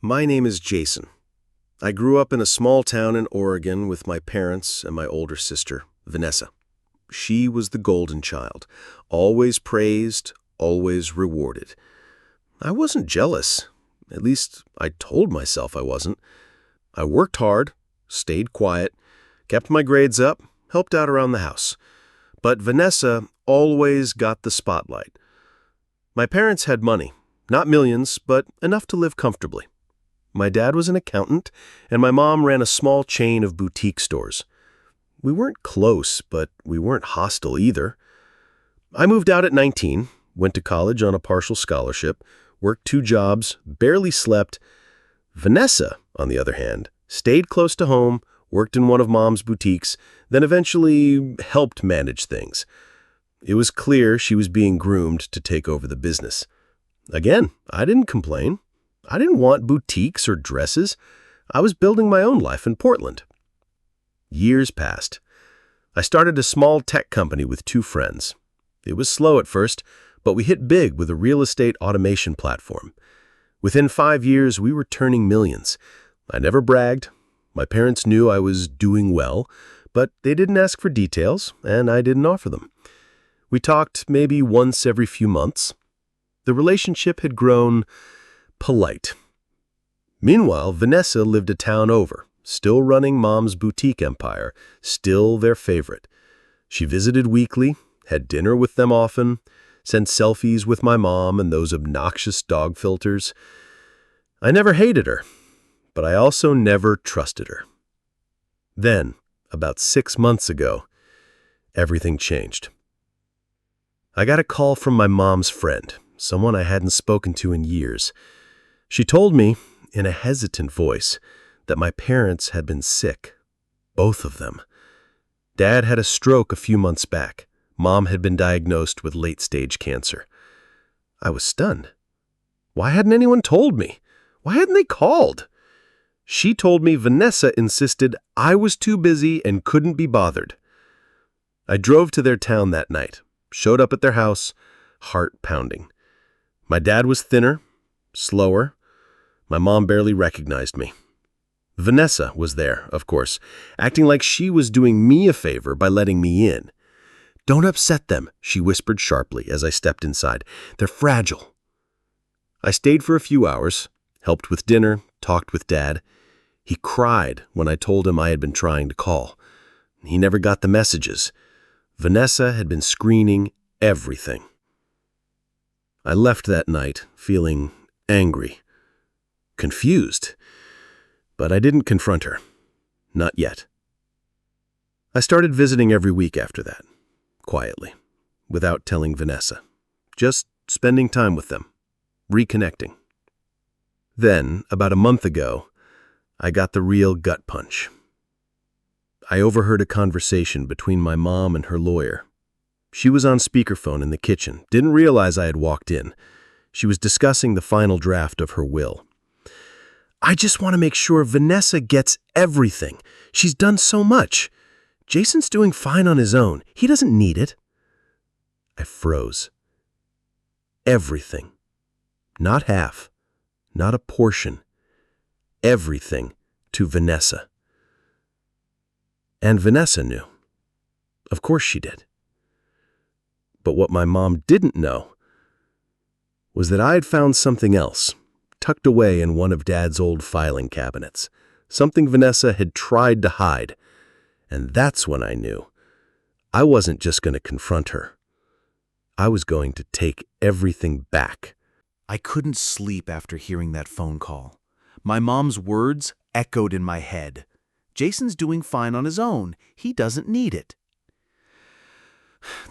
My name is Jason. I grew up in a small town in Oregon with my parents and my older sister, Vanessa. She was the golden child, always praised, always rewarded. I wasn't jealous. At least I told myself I wasn't. I worked hard, stayed quiet, kept my grades up, helped out around the house. But Vanessa always got the spotlight. My parents had money, not millions, but enough to live comfortably. My dad was an accountant, and my mom ran a small chain of boutique stores. We weren't close, but we weren't hostile either. I moved out at 19, went to college on a partial scholarship, worked 2 jobs, barely slept. Vanessa, on the other hand, stayed close to home, worked in one of Mom's boutiques, then eventually helped manage things. It was clear she was being groomed to take over the business. Again, I didn't complain. I didn't want boutiques or dresses. I was building my own life in Portland. Years passed. I started a small tech company with 2 friends. It was slow at first, but we hit big with a real estate automation platform. Within 5 years, we were turning millions. I never bragged. My parents knew I was doing well, but they didn't ask for details, and I didn't offer them. We talked maybe once every few months. The relationship had grown polite. Meanwhile, Vanessa lived a town over, still running Mom's boutique empire, still their favorite. She visited weekly, had dinner with them often, sent selfies with my mom and those obnoxious dog filters. I never hated her, but I also never trusted her. Then, about 6 months ago, everything changed. I got a call from my mom's friend, someone I hadn't spoken to in years. She told me, in a hesitant voice, that my parents had been sick. Both of them. Dad had a stroke a few months back. Mom had been diagnosed with late-stage cancer. I was stunned. Why hadn't anyone told me? Why hadn't they called? She told me Vanessa insisted I was too busy and couldn't be bothered. I drove to their town that night, showed up at their house, heart pounding. My dad was thinner, slower. My mom barely recognized me. Vanessa was there, of course, acting like she was doing me a favor by letting me in. "Don't upset them," she whispered sharply as I stepped inside. "They're fragile." I stayed for a few hours, helped with dinner, talked with Dad. He cried when I told him I had been trying to call. He never got the messages. Vanessa had been screening everything. I left that night feeling angry, confused, but I didn't confront her. Not yet. I started visiting every week after that, quietly, without telling Vanessa. Just spending time with them, reconnecting. Then, about a month ago, I got the real gut punch. I overheard a conversation between my mom and her lawyer. She was on speakerphone in the kitchen, didn't realize I had walked in. She was discussing the final draft of her will. "I just want to make sure Vanessa gets everything. She's done so much. Jason's doing fine on his own. He doesn't need it." I froze. Everything. Not half. Not a portion. Everything to Vanessa. And Vanessa knew. Of course she did. But what my mom didn't know was that I had found something else, tucked away in one of Dad's old filing cabinets, something Vanessa had tried to hide. And that's when I knew I wasn't just going to confront her. I was going to take everything back. I couldn't sleep after hearing that phone call. My mom's words echoed in my head. Jason's doing fine on his own. He doesn't need it.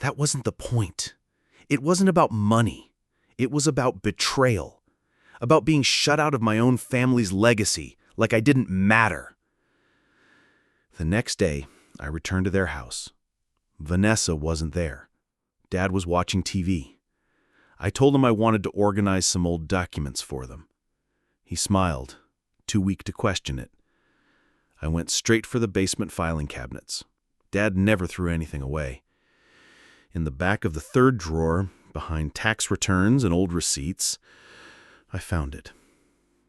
That wasn't the point. It wasn't about money. It was about betrayal. About being shut out of my own family's legacy, like I didn't matter. The next day, I returned to their house. Vanessa wasn't there. Dad was watching TV. I told him I wanted to organize some old documents for them. He smiled, too weak to question it. I went straight for the basement filing cabinets. Dad never threw anything away. In the back of the 3rd drawer, behind tax returns and old receipts, I found it.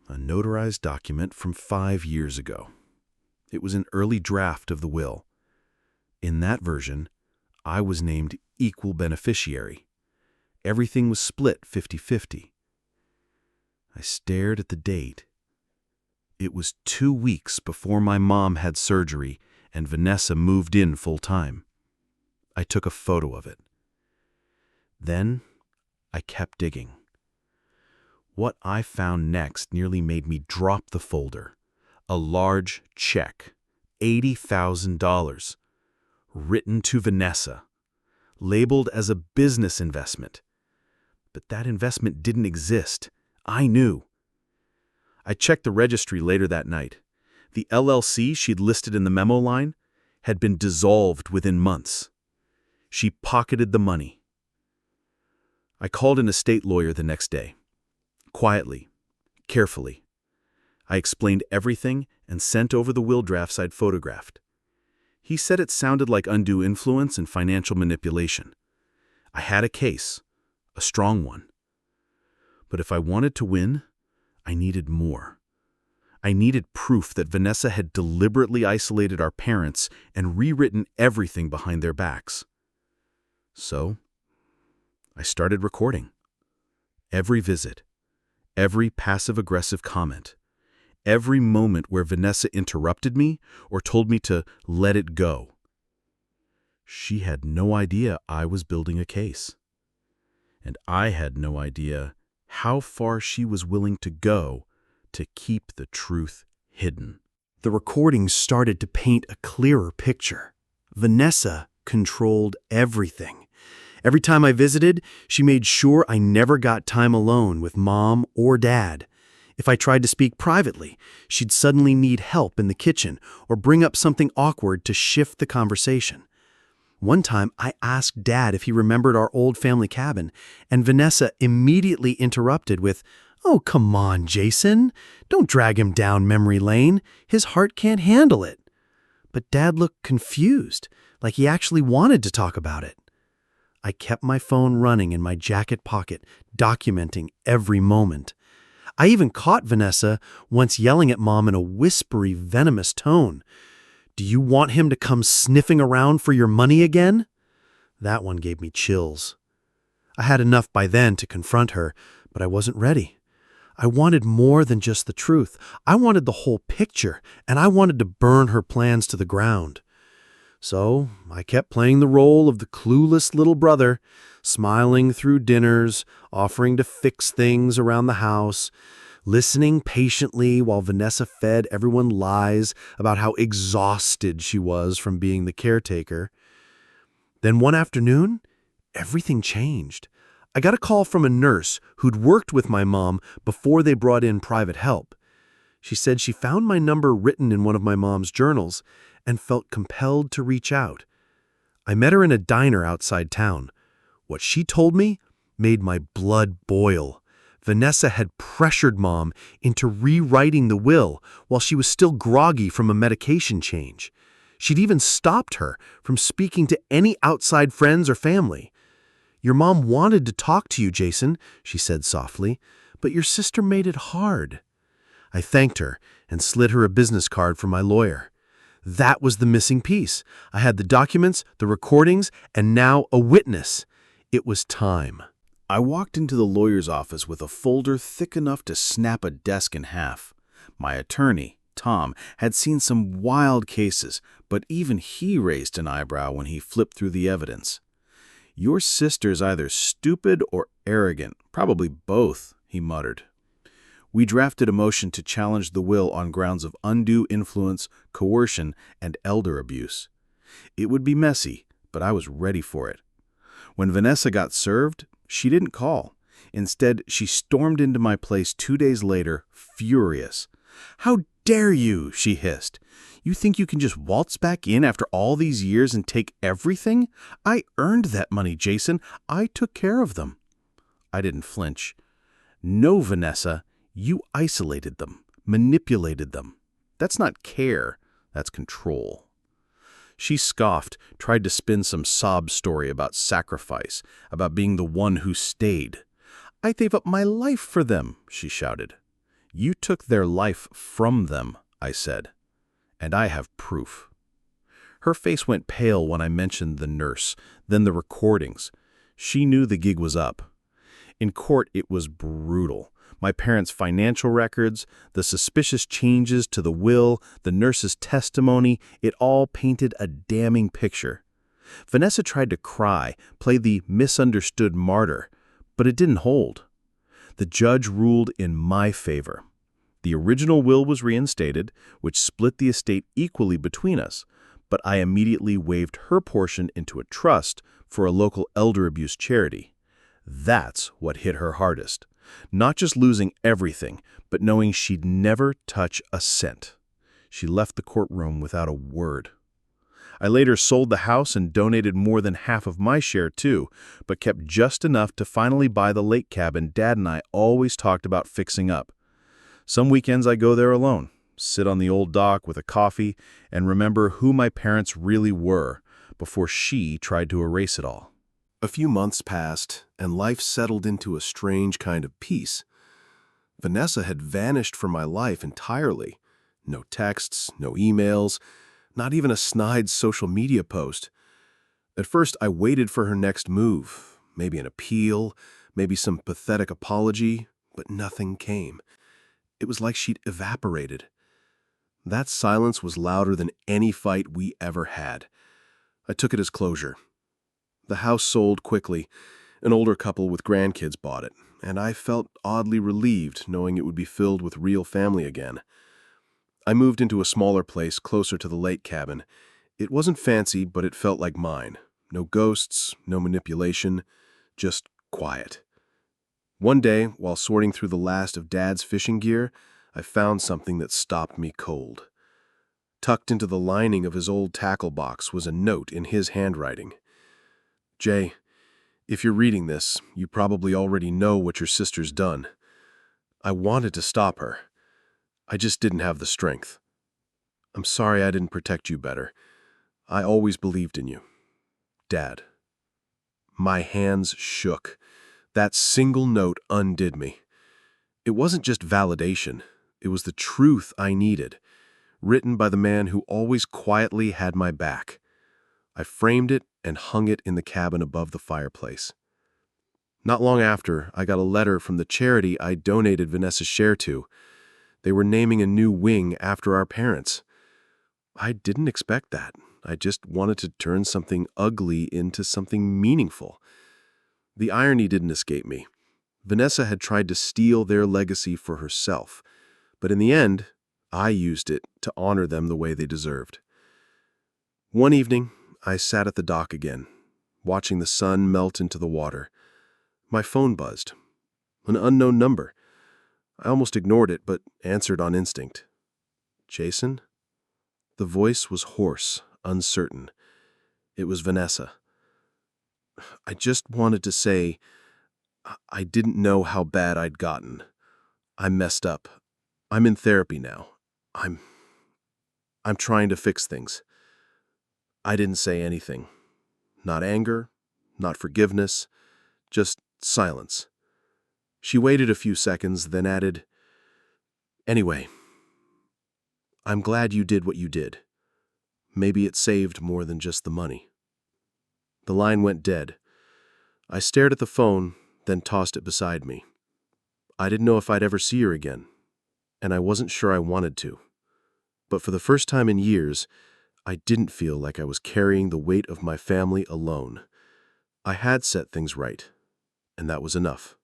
A notarized document from 5 years ago. It was an early draft of the will. In that version, I was named equal beneficiary. Everything was split 50-50. I stared at the date. It was 2 weeks before my mom had surgery and Vanessa moved in full-time. I took a photo of it. Then I kept digging. What I found next nearly made me drop the folder. A large check, $80,000, written to Vanessa, labeled as a business investment. But that investment didn't exist. I knew. I checked the registry later that night. The LLC she'd listed in the memo line had been dissolved within months. She pocketed the money. I called an estate lawyer the next day. Quietly, carefully. I explained everything and sent over the will drafts I'd photographed. He said it sounded like undue influence and financial manipulation. I had a case, a strong one. But if I wanted to win, I needed more. I needed proof that Vanessa had deliberately isolated our parents and rewritten everything behind their backs. So, I started recording. Every visit, every passive-aggressive comment, every moment where Vanessa interrupted me or told me to let it go. She had no idea I was building a case. And I had no idea how far she was willing to go to keep the truth hidden. The recordings started to paint a clearer picture. Vanessa controlled everything. Every time I visited, she made sure I never got time alone with Mom or Dad. If I tried to speak privately, she'd suddenly need help in the kitchen or bring up something awkward to shift the conversation. One time, I asked Dad if he remembered our old family cabin, and Vanessa immediately interrupted with, "Oh, come on, Jason. Don't drag him down memory lane. His heart can't handle it." But Dad looked confused, like he actually wanted to talk about it. I kept my phone running in my jacket pocket, documenting every moment. I even caught Vanessa once yelling at Mom in a whispery, venomous tone. "Do you want him to come sniffing around for your money again?" That one gave me chills. I had enough by then to confront her, but I wasn't ready. I wanted more than just the truth. I wanted the whole picture, and I wanted to burn her plans to the ground. So I kept playing the role of the clueless little brother, smiling through dinners, offering to fix things around the house, listening patiently while Vanessa fed everyone lies about how exhausted she was from being the caretaker. Then one afternoon, everything changed. I got a call from a nurse who'd worked with my mom before they brought in private help. She said she found my number written in one of my mom's journals and felt compelled to reach out. I met her in a diner outside town. What she told me made my blood boil. Vanessa had pressured Mom into rewriting the will while she was still groggy from a medication change. She'd even stopped her from speaking to any outside friends or family. "Your mom wanted to talk to you, Jason," she said softly, "but your sister made it hard." I thanked her and slid her a business card from my lawyer. That was the missing piece. I had the documents, the recordings, and now a witness. It was time. I walked into the lawyer's office with a folder thick enough to snap a desk in half. My attorney, Tom, had seen some wild cases, but even he raised an eyebrow when he flipped through the evidence. "Your sister's either stupid or arrogant, probably both," he muttered. We drafted a motion to challenge the will on grounds of undue influence, coercion, and elder abuse. It would be messy, but I was ready for it. When Vanessa got served, she didn't call. Instead, she stormed into my place 2 days later, furious. "How dare you?" she hissed. "You think you can just waltz back in after all these years and take everything? I earned that money, Jason. I took care of them." I didn't flinch. "No, Vanessa. You isolated them, manipulated them. That's not care, that's control." She scoffed, tried to spin some sob story about sacrifice, about being the one who stayed. "I gave up my life for them," she shouted. "You took their life from them," I said, "and I have proof." Her face went pale when I mentioned the nurse, then the recordings. She knew the gig was up. In court, it was brutal. My parents' financial records, the suspicious changes to the will, the nurse's testimony, it all painted a damning picture. Vanessa tried to cry, play the misunderstood martyr, but it didn't hold. The judge ruled in my favor. The original will was reinstated, which split the estate equally between us, but I immediately waived her portion into a trust for a local elder abuse charity. That's what hit her hardest. Not just losing everything, but knowing she'd never touch a cent. She left the courtroom without a word. I later sold the house and donated more than half of my share too, but kept just enough to finally buy the lake cabin Dad and I always talked about fixing up. Some weekends I go there alone, sit on the old dock with a coffee, and remember who my parents really were before she tried to erase it all. A few months passed, and life settled into a strange kind of peace. Vanessa had vanished from my life entirely. No texts, no emails, not even a snide social media post. At first, I waited for her next move, maybe an appeal, maybe some pathetic apology, but nothing came. It was like she'd evaporated. That silence was louder than any fight we ever had. I took it as closure. The house sold quickly. An older couple with grandkids bought it, and I felt oddly relieved knowing it would be filled with real family again. I moved into a smaller place closer to the lake cabin. It wasn't fancy, but it felt like mine. No ghosts, no manipulation, just quiet. One day, while sorting through the last of Dad's fishing gear, I found something that stopped me cold. Tucked into the lining of his old tackle box was a note in his handwriting. "Jay, if you're reading this, you probably already know what your sister's done. I wanted to stop her. I just didn't have the strength. I'm sorry I didn't protect you better. I always believed in you. Dad." My hands shook. That single note undid me. It wasn't just validation. It was the truth I needed, written by the man who always quietly had my back. I framed it and hung it in the cabin above the fireplace. Not long after, I got a letter from the charity I donated Vanessa's share to. They were naming a new wing after our parents. I didn't expect that. I just wanted to turn something ugly into something meaningful. The irony didn't escape me. Vanessa had tried to steal their legacy for herself, but in the end, I used it to honor them the way they deserved. One evening, I sat at the dock again, watching the sun melt into the water. My phone buzzed. An unknown number. I almost ignored it, but answered on instinct. "Jason?" The voice was hoarse, uncertain. It was Vanessa. "I just wanted to say, I didn't know how bad I'd gotten. I messed up. I'm in therapy now. I'm trying to fix things." I didn't say anything. Not anger, not forgiveness, just silence. She waited a few seconds, then added, "Anyway, I'm glad you did what you did. Maybe it saved more than just the money." The line went dead. I stared at the phone, then tossed it beside me. I didn't know if I'd ever see her again, and I wasn't sure I wanted to. But for the first time in years, I didn't feel like I was carrying the weight of my family alone. I had set things right, and that was enough.